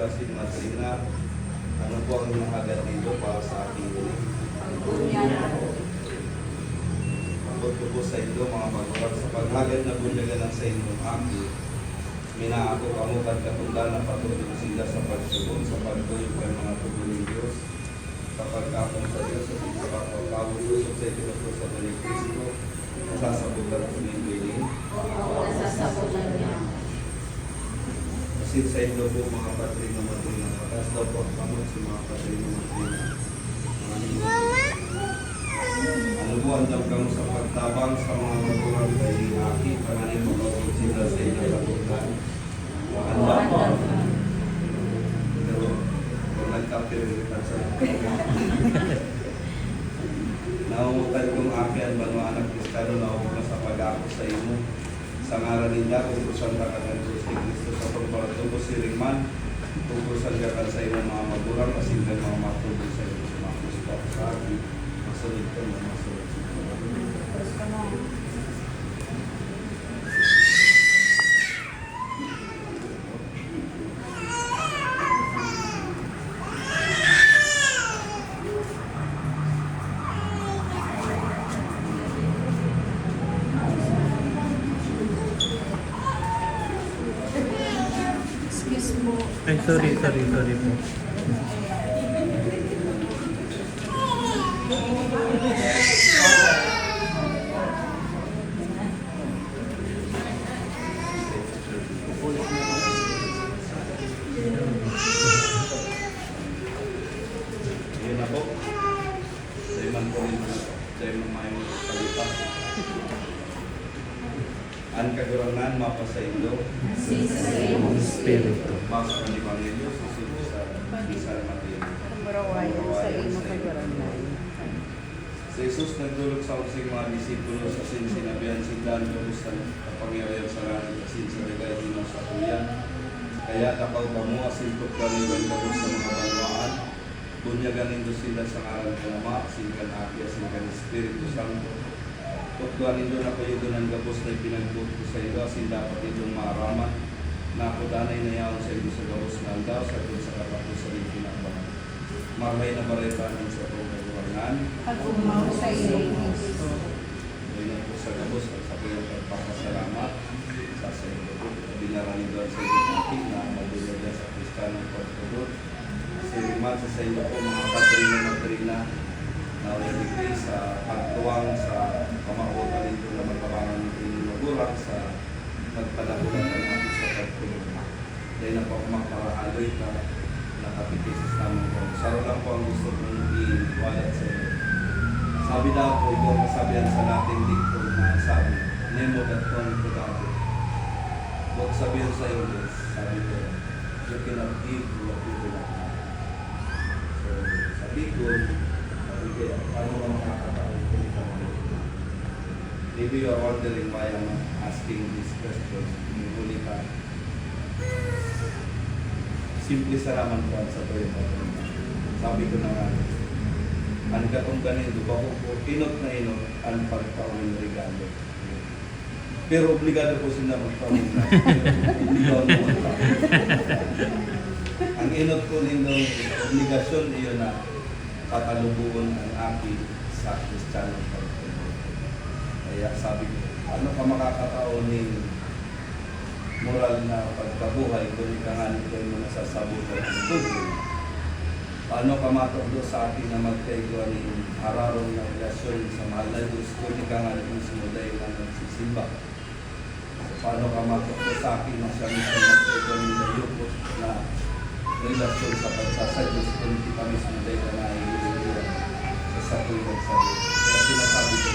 Blessed Madrina, ano po ang nakagat ninyo para sa aking ulit? Abot ko po sa inyo mga magulang sa paghagad na bunyagan ng sa inyong aki. Minaako kamukan katunda na patuloy sila sa pagsubok sa pagtuloy ng mga tubo ng Diyos. Kapag kakong sa Diyos at sa pagkakawulusok sa ito po sa Balik Kristo, nasasabutan po ng bilin. Nasasabutan niya. Kasi sa inyo po mga Padrino Madrina, patas daw po ang kamot sa mga Padrino Madrina. Ano po ang dam kamo sa pagtabang sa mga magulang kay Aki, panganin mo ba sila sa inyo kabutan? Handa po. Pero, kung nagkapiritan sa naungutan kong Aki ang banwa anak Kristano na ako na sa pag-ako sa imo. Sa ngaran ninyo, kung kusan ka ng Diyos ni Kristo sa pagpapatubo si Ringman, kung kusan ka sa imo mga magulang, kasi ka mga matubo sa imo sa mga Kristo sa akin. Masunod ka mo, masunod ka mo. Excuse mo. Ay, sorry po. Yun na po. Dahil man po rin dahil man may palipas. Ang kagurangan mapasaindo. Espiritu. Basa ka ni Evangelio, susunod sa San Mateo. Marawayan sa imo kagaranay. Si Jesus nagdulog sa using mga disipulo sa sinabihan sila doon sa kapangyarihan sa langit asin sa ligay dino sa tuyan. Kaya nakaw kamo asin ko kami gandabos sa mga banwaan. Bunyagan nindo sila sa ngaran ng Ama, asin kan Aki, asin kan Espiritu Santo. Tukduan nindo na kayo ng gabos na ipinagbuot ko sa iyo, asin dapat itong maaraman. Nakudanay na yaon sa iyo sa gabos na aldaw, sa kung sa katapusan ng pinagbahan. Mamay na baretanan sa itong kagurangan. Pag-umaw sa iyo, Kristo. Ngayon po sa gabos at sa kanyang pagpapasalamat sa iyo po. Binaran niyo sa inyong aking na magulog sa Kristanong pagtulog. Si Riman sa iyo po mga Padrino Madrina na ulit sa pagtuwang sa pamakutan nito na magkabangan ng inyong magulang sa magpalagulan ng ating sa pagtulog. Dahil na po makaraaloy ka nakapikisis namin po. Saro lang po ang gusto kong iwalat sa iyo. Sabi daw po, ito ang masabihan sa nating dikto na sabi, Nemo dat kon kudado. Huwag sabihin sa iyo, guys, sabi ko, you cannot give what you do not have. So, sabi ko, sabi ko, paano ka makakataon kung ikaw mo? Maybe you are wondering why I'm asking this question. Huli ka. Simple sa raman ko sa tuyo. Sabi ko na nga, ang katong ganito ba ko inot na inot ang pagtaon ng regalo. Pero obligado po sila magtaon na. Obligado mo magtaon. Ang inot ko nindong obligasyon iyon na katalubuon ang aking sa Kristiyanong pagtulog. Kaya sabi ko, ano ka makakataon ng moral na pagkabuhay kung ikanganin ko yung nasasabutan ng tubig? Paano ka matokdo sa akin na magkaigwa ng hararong na relasyon sa mahal na Diyos kung ikanganin mismo dahil na nagsisimba? Paano ka matokdo sa akin na siya mismo magkaigwa ng layukot na relasyon sa pagsasadyos kung kita mismo dahil na naiiwan sa tuwag sa Diyos? Kaya sinasabi ko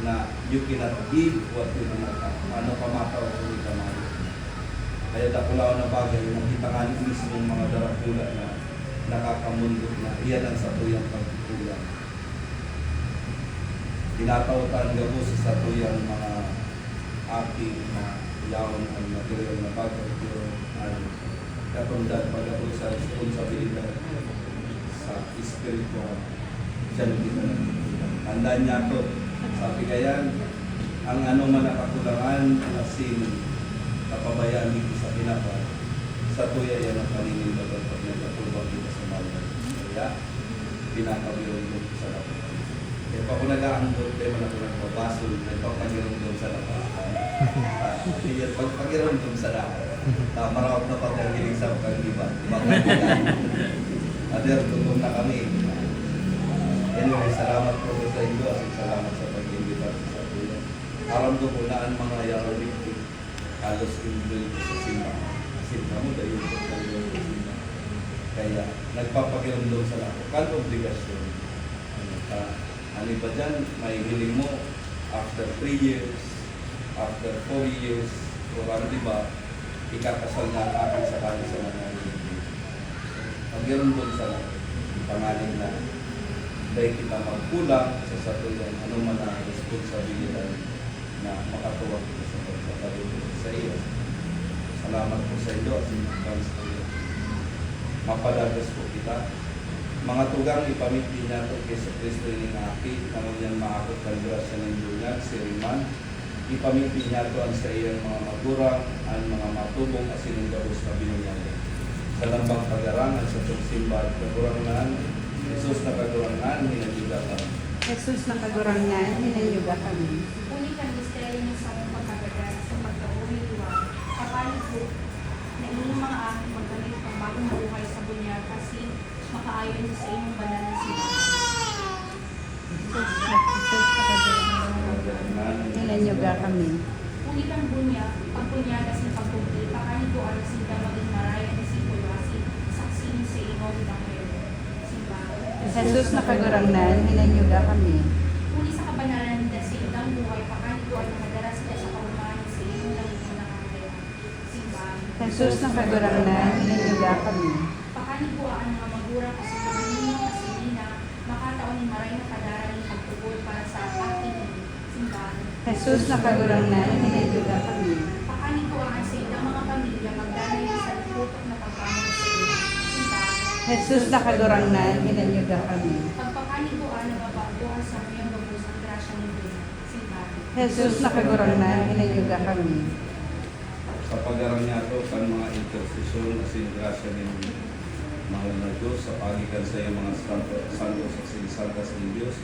na you cannot give what you do not have. Paano ka matawag kung ikanganin? Kaya dakulaw na bagay, nakita nga mismo ng mga darakula na nakakamundot na iyan ang satuyang pagtutulang. Tinatawatan gabo sa satuyang mga aking na yaon ang material na bagay pero katundan pagkatulong sa responsibilidad sa spiritual dyan kita nagtutulong. Tandaan niya ito, sabi kayan, ang ano man nakakulangan asin kapabayaan dito sa kinapa, sa tuya yan ang paninimbagan pinapagirong doon sa lapat. Kaya pa kung nag-aandot, kaya man ako nagpabasol, nagpapagirong doon sa lapat. Hindi yan, pagpagirong doon sa lapat. Marawag na pagkagiling sa pag-iba. Ader, tutong na kami. Anyway, salamat po sa inyo at salamat sa pag-imbita sa atin. Aram ko po na ang mga yarabik halos inbili ko sa simba. Simba mo, dahil po tayo sa simba. Kaya, nagpapagiram doon sa lahat. Kan obligasyon. Ano ba dyan, may hiling mo after 3 years, after 4 years, o ano diba, ikakasal na ang akin sa kanya sa mga hindi. Pagiram doon sa lahat. Pangaling na dahil kita magkulang sa satulang ano man ang responsibilidad na makatuwag ko sa pagkakaroon sa iyo. Salamat po sa iyo at sinagkan sa iyo. Mapadagas po kita. Mga tugang ipamit din nato kay sa Kristo ng aki, naman yan maakot ng grasya ng Julian, si Riman. Ipamit din nato ang sa iyang mga magurang, ang mga matubong at sinundaros na binunyagan. Sa lambang pag-arangan sa pagsimba at kagurangan, Jesus na kagurangan, hinayuga kami. Jesus na kagurangan, hinayuga kami. Uli kang misteryo ng sa mong pagkagagal sa pagkauliwa, kapalit po na inyong mga aking magganit ng bagong buhay sa bunyag kasi makaayon sa inyong banal na sila. Jesus na kagurangan, hinayuga kami. Uli kang bunyag, pagpunyagas ng pagkumpli, kapalit po ang sinta maging maraya na sipulasi, saksihin sa inyo ng kayo. Simba. Jesus na kagurangan, hinayuga kami. Uli sa kabanalan na sa inyong buhay, kapalit po ang nakadaras ka sa kaumahan sa inyong langit na kaya. Simba. Jesus na kagurangan, hinayuga kami. Pakanin po ang mga magurang kasi mga kasilina, makataon ni maray na kadaran ng pagtugol para sa ating simbahan. Jesus na kagurangan, hinayuga kami. Pakanin po ang sa ilang mga pamilya magdanay sa lutok na pagpamot sa iyo. Simbahan. Jesus na kagurangan, hinayuga kami. Pagpakanin po ang nababaguhan sa mayang gabos ang grasya ng Diyos. Simbahan. Jesus na kagurangan, hinayuga kami. Sa pag-aram niya ito, kan mga intercession na singrasya ni mahal na Diyos, sa pagitan sa iyong mga santos at sinisantas ng Diyos,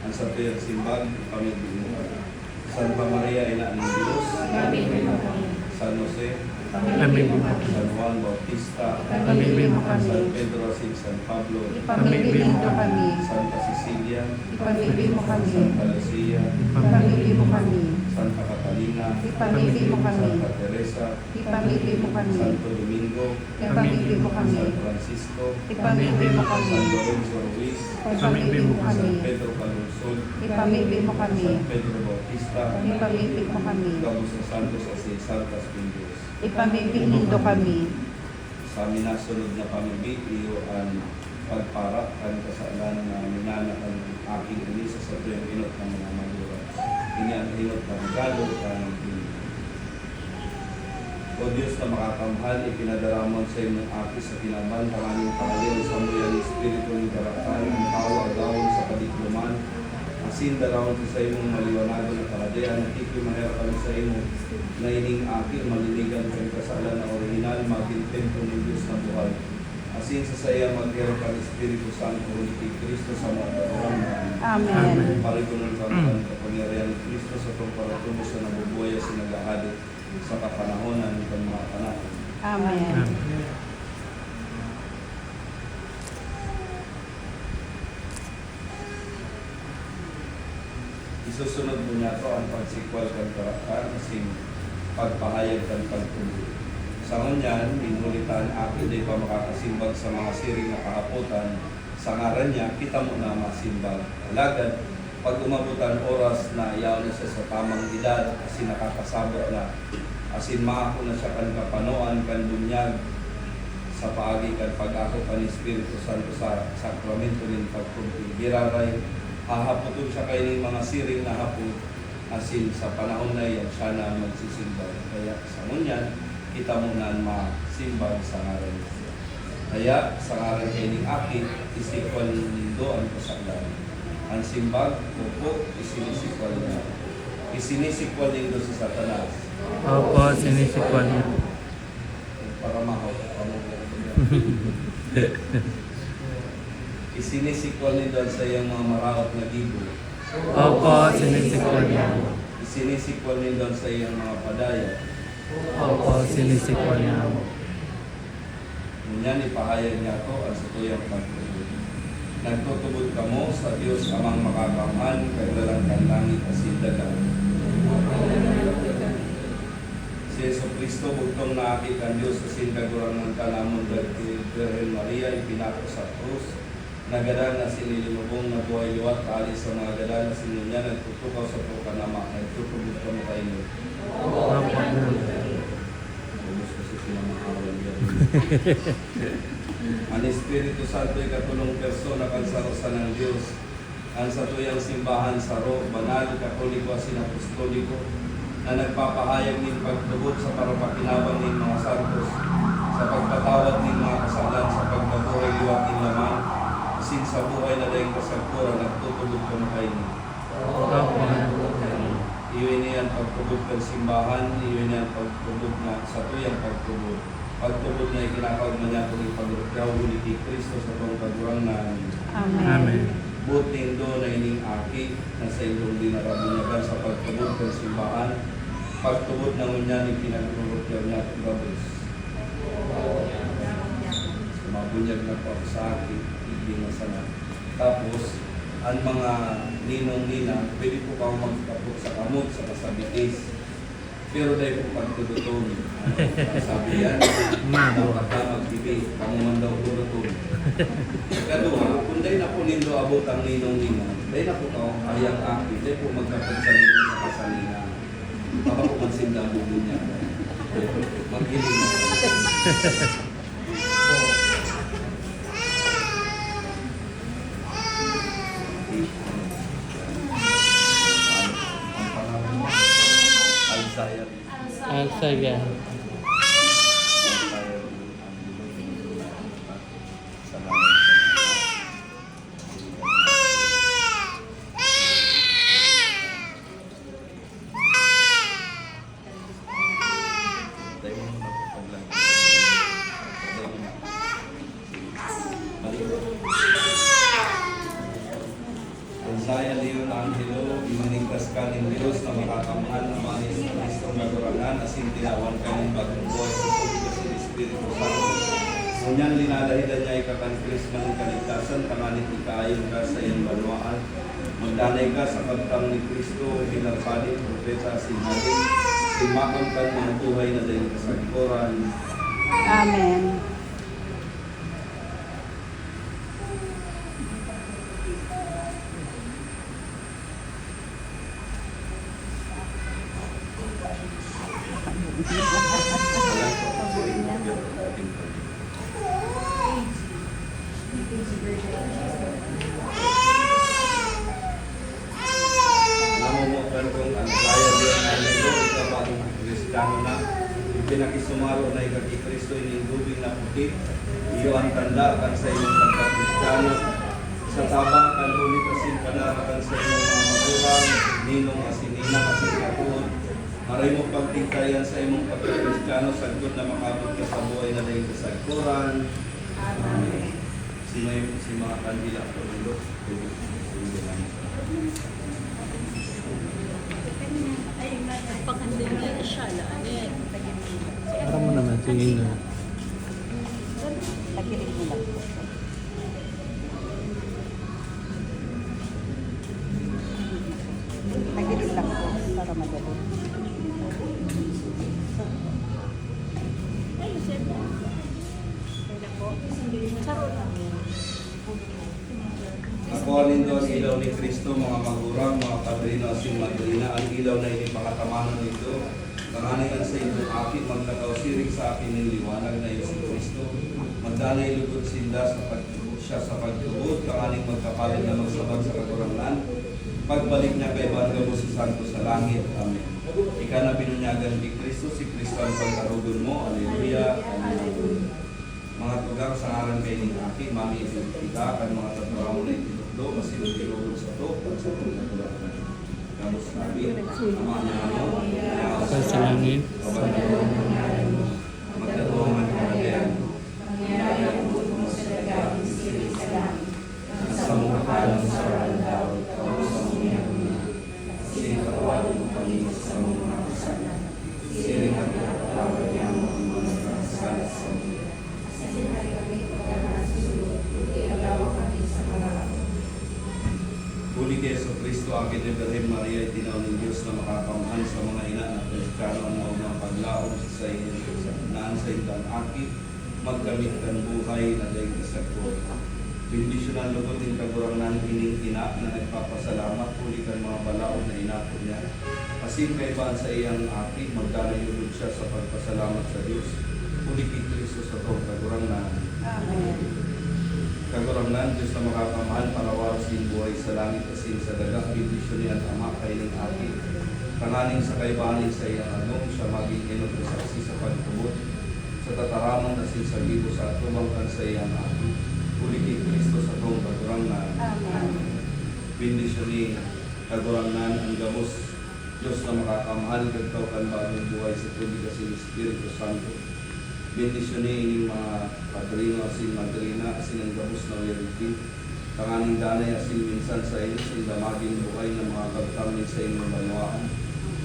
ang sa tuyang simbag, pamilya mo ka. Santa Maria, Ina ng Diyos, San Jose, Pamilya mo. San Juan Bautista, Ipamilin mo kami. San Pedro Asin, San Pablo, Ipamilin mo kami. Santa Cecilia, Ipamilin mo kami. Santa Lucia, Ipamilin mo kami. Santa Catalina, Ipamilin mo kami. Santa Teresa, Ipamilin mo kami. Santo Domingo, Ipamilin mo kami. San Francisco, Ipamilin mo kami. San Lorenzo Ruiz, Ipamilin mo San kami. Pedro Calungsod, Ipamilin mo kami. San Pedro Bautista, Ipamilin mo kami. Gabos na Santos at Santas ng Diyos. Ipamilin mo kami. Sa minasunod na pamibig, iyo ang pagparak ang kasalan na minanak ang aking inisa sa tuyong inot ng mga magura. Ini ang inot ng galo ng O Diyos na makakamhal, ipinadaramon sa iyong aki sa kinaban, maraming pangaliw sa muyang espiritu ng karaktan, ang tawa, gawin sa kadikluman, asin darawon sa iyong maliwanagon na kaladayan, nakikip mahirapan sa iyong na ining aki, maliligan kang kasalan na original, magintento ng Diyos na buhay. Asin sa saya maghirap ang Espiritu Santo ni Kristo sa mga katawan. Amen. Parikunan kang kapangyarihan ni Kristo sa pagparatubo sa nabubuhay sa nag-ahadit sa kapanahonan ng mga panahon. Amen. Isusunod mo niya ito ang pagsikwal kang karakter asin pagpahayag kang pagtuloy. Sa ngunyan, inulitan akin di pa makakasimbag sa mga siring na kahapotan. Sa ngaran niya, kita mo na masimbag. Alagad, pag umabutan oras na ayaw na siya sa tamang edad, asin nakakasabot na, asin maako na siya kan kapanoan, kan bunyag, sa paagi kan pag-ako kan Espiritu Santo sa sakramento ng pagkumpi. Giraray, hahaputon siya kayo ng mga siring na hapon, asin sa panahon na yan, siya na magsisimbag. Kaya sa ngunyan, kita mo na masimbag sa ngaran niya. Kaya sa ngaran kayo ng aki, isikwal nindo ang kasaklan. Ang simbag, opo, isinisikwal niya. Isinisikwal nindo si Satanas. Opo, sinisikwal niya. Para mahawak ka mo. Isinisikwal ni Don sa iyang mga maraot na gibo. Opo, sinisikwan niya. Isinisikwal ni Don sa iyang mga padaya. Opo, sinisikwan niya. Ngunyan ipahayag niya ako ang sa tuyang pagtubod. Nagtutubod ka mo sa Diyos amang makakamhan, kaglalang kang langit asin dagat. Si Yeso Cristo, bugtong naakit ang Diyos asin kagurangan ka namon dagiti Virgen Maria, ipinako sa krus. Nagada na sinililubong na buhay liwat, kaalis sa mga gada na sinunya, nagtutukaw sa tukanama, nagtutubod ka mo kayo. Opo na. Ubus kasi pinamahawal yan. Ang Espiritu Santo ay katulong persona kan sa usan ng Diyos. Ang sa tuyang simbahan sa Ro, banal, katoliko, sinapostoliko, na nagpapahayag ng pagtubot sa parapakinabang ng mga santos, sa pagpatawad ng mga kasalan, sa pagkabuhay liwat ng laman, sin sa buhay na dahil kasagpura, nagtutubot ka kayo. Opo na. Iyon niyan pagtubot ng simbahan, iyon niyan pagtubot na sa tuyang pagtubot. Pagtubot na ikinakawag na niya kung ipagrukaw uli kay Kristo sa itong kagurang namin. Amen. Amen. But nindo na ining aki na sa inyong dinarabunyagan sa pagtubot ng simbahan. Pagtubot na ngunyan ipinagrukaw niya kung gabos. Mabunyag na po ako sa aki, hindi na sana. Tapos, ang mga ninong-nina, pwede po kayo magkapot sa kamot, sa kasabitis. Pero dahil po pagtututong, sabi yan, Mamo. dapat ka magbibi, kamuman daw tututong. Kadua, kung dahil na po nindo abot ang ninong-nina, dahil na po kayo ayang aki, dahil po magkapot sa ninong sa kasalina. Baka po magsinda ang bubo niya. Maghiling na. Ang pangalan mo? Alzheimer. Ang saya. Saya Leon Angelo, imaningkas ka ng Diyos na makakamahal na mga ni Kristo magurangan, asin tinawan ka ng bagong buhay sa tubig kasi ng Espiritu Santo. Ngunyan linadahidan niya ikakan Kristo ng kaligtasan, tanganin ikaayon ka sa iyong banwaan. Magdanay ka sa pagtang ni Kristo, bilang palit, propeta, sinhaling, simakang ka ng buhay na dahil kasagpuran. Amen. Namumukan kong ang saya Leon Angelo, ikabagong Kristiyano na, ipinakisumaro na ikaki Kristo inindubing na puti, iyo ang tanda kan sa inyong pagka-Kristiyano, sa tabang kan ulit asin panarakan sa inyong mga maturang, ninong asin ninang asin katuon, maray mo pagtingkayan sa imong pagka-Kristiyano, sagod na makabot ka sa buhay na dahil kasagpuran. Si mga kandila po nilo. Pagkandili siya, ano Para mo naman, tingin na. Tagilig mo lang po. Tagilig lang po para madali. Ako nindo ang ilaw ni Kristo, mga magurang, mga padrino, asin madrina, ang ilaw na inipakatamanan nito. Kanganigan sa inyong akin, magkakausirig sa akin ng liwanag na Yesu Kristo. Magdanay lugod sinda sa pagtubot siya sa pagtubot, kanganing magkapalit na magsabag sa kakurangan. Pagbalik niya kay Bargamo si Santo sa langit. Amen. Ika na binunyagan ni Kristo, si Kristo ang pagkarugon mo. Alleluia. Amen. Mga tugang sa ngalan kay ning akin, mami kita, kan mga taturaw mo na itutlo, masinunod sa to, at sa pagkakurangan. Kamus namin, ama niya mo, Sa langit. magdatuangan ka na yan. Alang sa kalandaw, kamo sa mga sinatawag mo kami sa mga kasalanan. Siring at pagkatawad niya ang mga kasalanan sa mga. Huli kay Yeso Kristo, akin ni Birhen Maria, itinaw ng Diyos na makapamahal sa mga ina na Kristiyano ang mga paglaom sa inyo sa naan sa indang aki, magkamit kan buhay na dahil kasagpo. Bendisyon ang lugod ng kagurangan ining ina na nagpapasalamat, huli kan mga balaod na inapo niya. Asin kay baan sa iyang aki, magdanayulog siya sa pagpasalamat sa Diyos. Huli kay Kristo sa tong kagurangan. Amen. Kagurangan, Diyos na makakamahal para warasin buhay sa langit asin sa dagat, bendisyon niya ang ama kay ng aki. Tanganing sa kaibanin sa iyang anong, siya maging inod na saksi sa pagtubot. Sa tataraman asin sa libo sa atubangkan sa iyang aki. Huli kay Kristo sa tong kagurangan. Amen. Bendisyon ni kagurangan ang gamos, Diyos na makakamahal, gagtaw kan bagong buhay sa tubig asin Espiritu Santo. Bendisyon ni ining mga padrino asin madrina asin ang gamos na uyaritin. Tanganing danay asin minsan sa inyo sa indamaging buhay ng mga kagtamin sa inyong banawaan.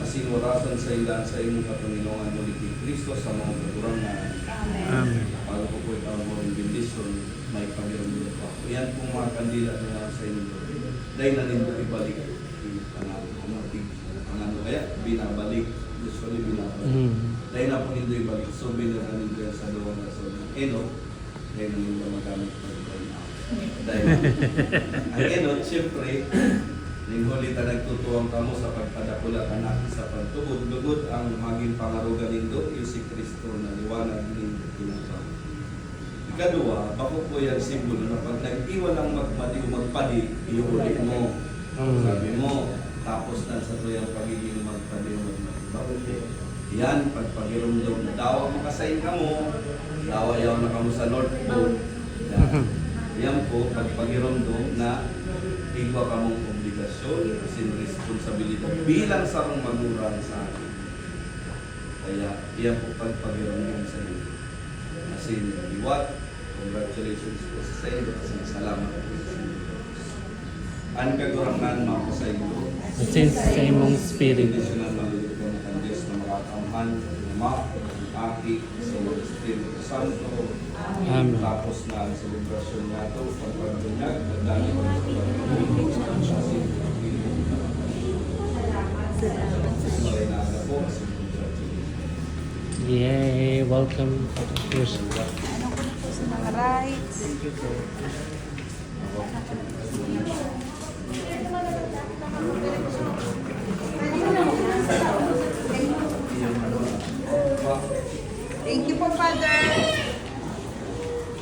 Asin warasan sa ilan sa inyong kapanginongan muli kay Kristo sa mga kagurangan. Amen. Amen. Bago ko po itawag mo yung bendisyon, may pagirong pa. Yan pong mga kandila na sa inyo. Dahil na nito ibalik. Ang kaya, binabalik. Usually binabalik. Dahil na po nito ibalik. So, binabalik nito yan sa luwa na sa enot. Dahil na nito magamit pa ito. Dahil ang enot, siyempre, ninghuli ta nagtutuwang kamo sa pagpadakula anak sa pagtubod. Lugod ang maging pangarugan nindo, yung si Kristo na liwanag ng tinatawag. Ikadua, bako po yung simbolo na pag nag-iwan ang magpadi, iulit mo. Sabi mo, tapos na sa tuyang pagiging magpadi, bako po. Yan, pagpagirumdom, dawa mo kasayin ka mo, dawa yaw na kamo sa North Pole. Yan po, pagpagirumdom na igwa ka mong obligasyon, asin responsibilidad bilang sa mong magurang sa akin. Kaya, yan po pagpagirumdom sa iyo. Asin, iwat, congratulations po sa iyo, asin salamat po sa iyo. Ang kagurangan mo sa iyo, Asin sa imong spirit. additional malulit ka ng Diyos na makakamhan, Ama, Aki, sa Espiritu Santo. Amen. Tapos na ang selebrasyon nga ito, pagpagbunyag, nagdali ko sa pagpagbunyag, asin maray na aga po, asin congratulations. Yay! Welcome. Yes. Ano ko na po sa mga rights. Thank you po, Father.